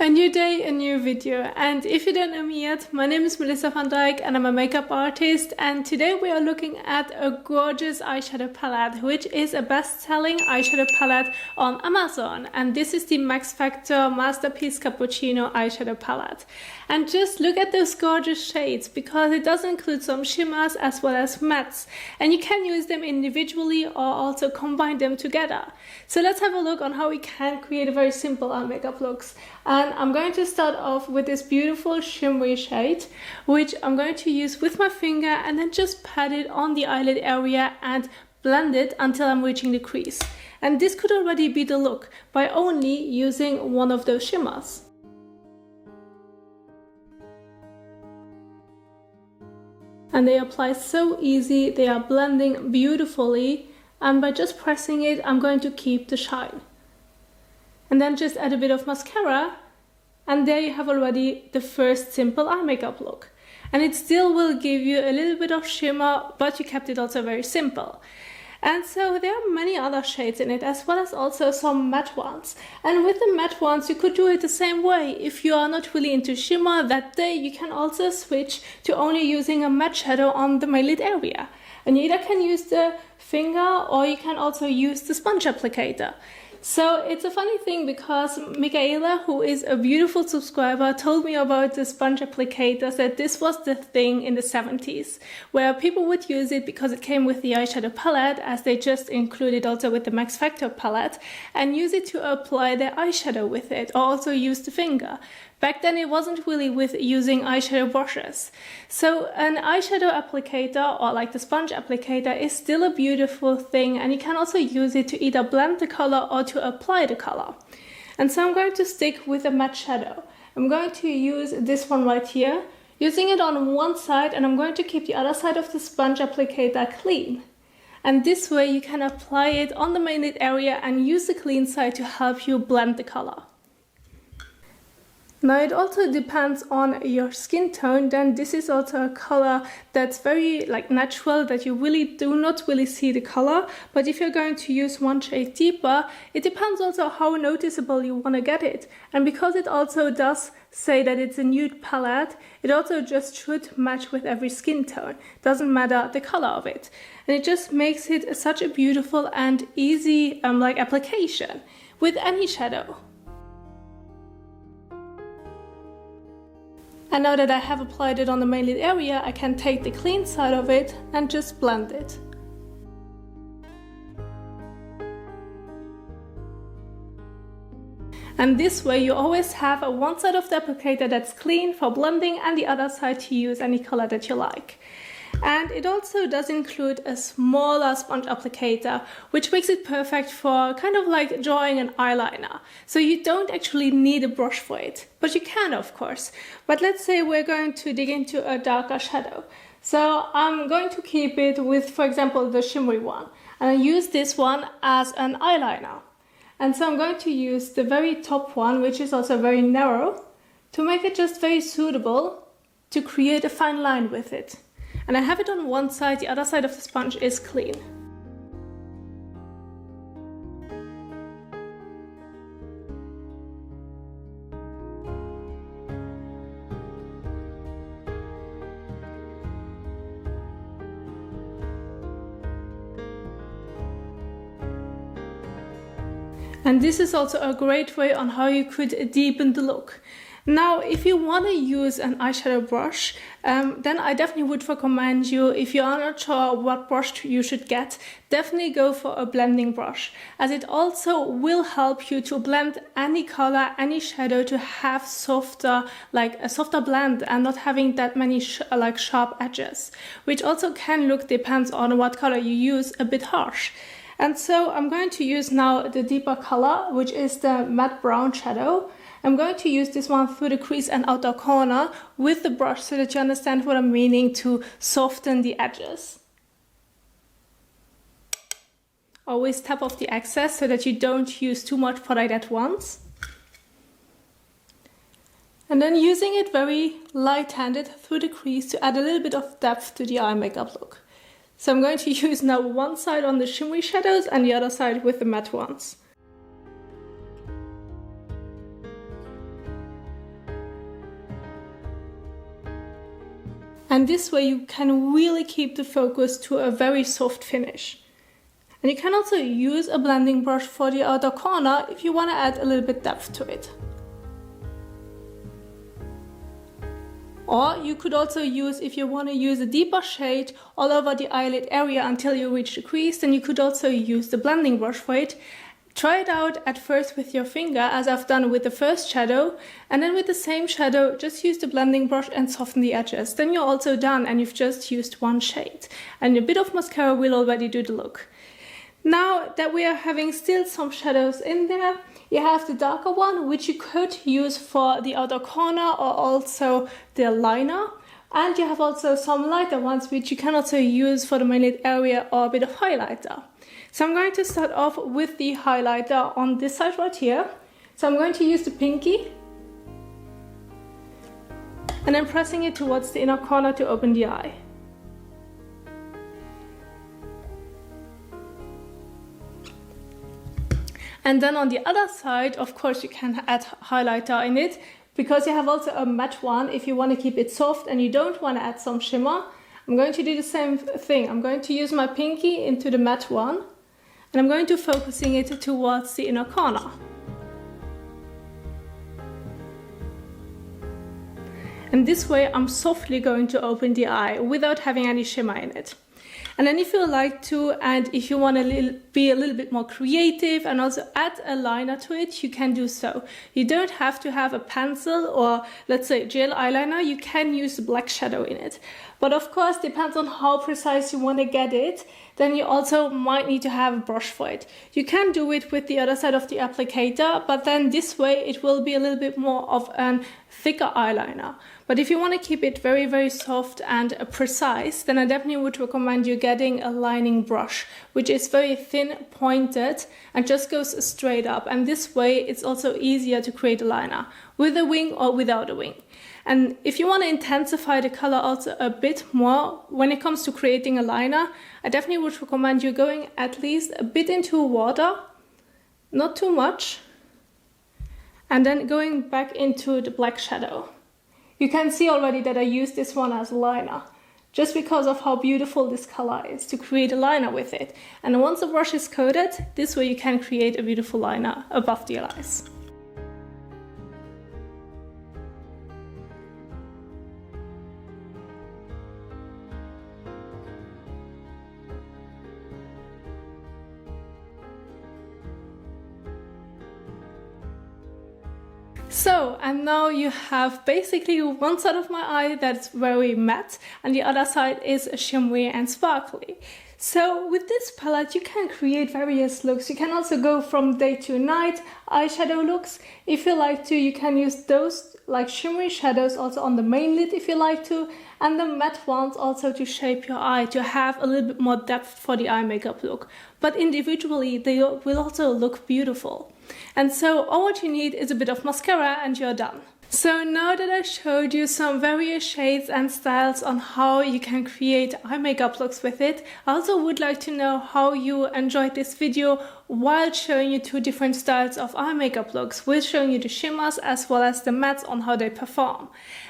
A new day, a new video, and if you don't know me yet, my name is Melissa van Dijk and I'm a makeup artist, and today we are looking at a gorgeous eyeshadow palette, which is a best-selling eyeshadow palette on Amazon, and this is the Max Factor Masterpiece Cappuccino eyeshadow palette. And just look at those gorgeous shades, because it does include some shimmers as well as mattes, and you can use them individually or also combine them together. So let's have a look on how we can create a very simple eye makeup looks. And I'm going to start off with this beautiful shimmery shade, which I'm going to use with my finger and then just pat it on the eyelid area and blend it until I'm reaching the crease. And this could already be the look by only using one of those shimmers. And they apply so easy, they are blending beautifully, and by just pressing it I'm going to keep the shine. And then just add a bit of mascara, and there you have already the first simple eye makeup look. And it still will give you a little bit of shimmer, but you kept it also very simple. And so there are many other shades in it, as well as also some matte ones. And with the matte ones, you could do it the same way. If you are not really into shimmer that day, you can also switch to only using a matte shadow on the eyelid area. And you either can use the finger or you can also use the sponge applicator. So it's a funny thing, because Michaela, who is a beautiful subscriber, told me about the sponge applicators, that this was the thing in the 70s, where people would use it because it came with the eyeshadow palette, as they just included also with the Max Factor palette, and use it to apply their eyeshadow with it, or also use the finger. Back then it wasn't really with using eyeshadow brushes. So an eyeshadow applicator, or like the sponge applicator, is still a beautiful thing, and you can also use it to either blend the color or to apply the color. And so I'm going to stick with a matte shadow. I'm going to use this one right here, using it on one side, and I'm going to keep the other side of the sponge applicator clean. And this way you can apply it on the main lid area and use the clean side to help you blend the color. Now it also depends on your skin tone, then this is also a color that's very natural, that you really do not really see the color. But if you're going to use one shade deeper, it depends also how noticeable you want to get it. And because it also does say that it's a nude palette, it also just should match with every skin tone. Doesn't matter the color of it. And it just makes it such a beautiful and easy application with any shadow. And now that I have applied it on the main lid area, I can take the clean side of it and just blend it. And this way you always have one side of the applicator that's clean for blending and the other side to use any color that you like. And it also does include a smaller sponge applicator, which makes it perfect for kind of like drawing an eyeliner. So you don't actually need a brush for it, but you can of course. But let's say we're going to dig into a darker shadow. So I'm going to keep it with, for example, the shimmery one. And I use this one as an eyeliner. And so I'm going to use the very top one, which is also very narrow, to make it just very suitable to create a fine line with it. And I have it on one side, the other side of the sponge is clean. And this is also a great way on how you could deepen the look. Now, if you want to use an eyeshadow brush, then I definitely would recommend you, if you are not sure what brush you should get, definitely go for a blending brush, as it also will help you to blend any color, any shadow, to have a softer blend and not having that many sharp edges, which also can look, depends on what color you use, a bit harsh. And so I'm going to use now the deeper color, which is the matte brown shadow. I'm going to use this one through the crease and outer corner with the brush, so that you understand what I'm meaning to soften the edges. Always tap off the excess so that you don't use too much product at once. And then using it very light-handed through the crease to add a little bit of depth to the eye makeup look. So I'm going to use now one side on the shimmery shadows and the other side with the matte ones. And this way you can really keep the focus to a very soft finish. And you can also use a blending brush for the outer corner if you want to add a little bit depth to it. Or you could also use, if you want to use a deeper shade all over the eyelid area until you reach the crease, then you could also use the blending brush for it. Try it out at first with your finger, as I've done with the first shadow, and then with the same shadow, just use the blending brush and soften the edges. Then you're also done and you've just used one shade. And a bit of mascara will already do the look. Now that we are having still some shadows in there, you have the darker one, which you could use for the outer corner or also the liner. And you have also some lighter ones, which you can also use for the main lid area or a bit of highlighter. So I'm going to start off with the highlighter on this side right here. So I'm going to use the pinky and then pressing it towards the inner corner to open the eye. And then on the other side, of course, you can add highlighter in it, because you have also a matte one if you want to keep it soft and you don't want to add some shimmer. I'm going to do the same thing. I'm going to use my pinky into the matte one, and I'm going to focusing it towards the inner corner. And this way I'm softly going to open the eye without having any shimmer in it. And then if you like to, and if you want to be a little bit more creative and also add a liner to it, you can do so. You don't have to have a pencil or, let's say, gel eyeliner. You can use the black shadow in it. But of course, depends on how precise you want to get it. Then you also might need to have a brush for it. You can do it with the other side of the applicator, but then this way it will be a little bit more of a thicker eyeliner. But if you want to keep it very, very soft and precise, then I definitely would recommend you getting a lining brush, which is very thin, pointed, and just goes straight up. And this way it's also easier to create a liner, with a wing or without a wing. And if you want to intensify the color also a bit more when it comes to creating a liner, I definitely would recommend you going at least a bit into water, not too much, and then going back into the black shadow. You can see already that I used this one as a liner, just because of how beautiful this color is, to create a liner with it. And once the brush is coated, this way you can create a beautiful liner above the eyes. So, and now you have basically one side of my eye that's very matte and the other side is shimmery and sparkly. So with this palette you can create various looks. You can also go from day to night eyeshadow looks. If you like to, you can use those like shimmery shadows also on the main lid if you like to, and the matte ones also to shape your eye, to have a little bit more depth for the eye makeup look. But individually they will also look beautiful. And so all what you need is a bit of mascara and you're done. So now that I showed you some various shades and styles on how you can create eye makeup looks with it, I also would like to know how you enjoyed this video while showing you two different styles of eye makeup looks, with showing you the shimmers as well as the mattes on how they perform.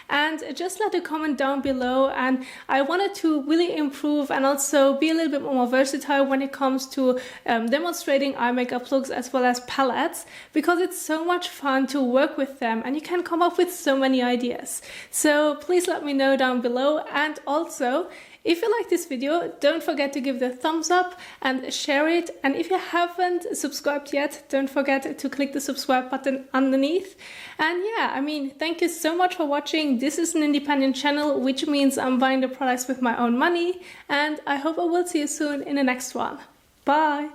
And just let a comment down below, and I wanted to really improve and also be a little bit more versatile when it comes to demonstrating eye makeup looks as well as palettes, because it's so much fun to work with them and you can come up with so many ideas. So please let me know down below, and also if you like this video, don't forget to give it a thumbs up and share it. And if you haven't subscribed yet, don't forget to click the subscribe button underneath. And yeah, I mean, thank you so much for watching. This is an independent channel, which means I'm buying the products with my own money. And I hope I will see you soon in the next one. Bye!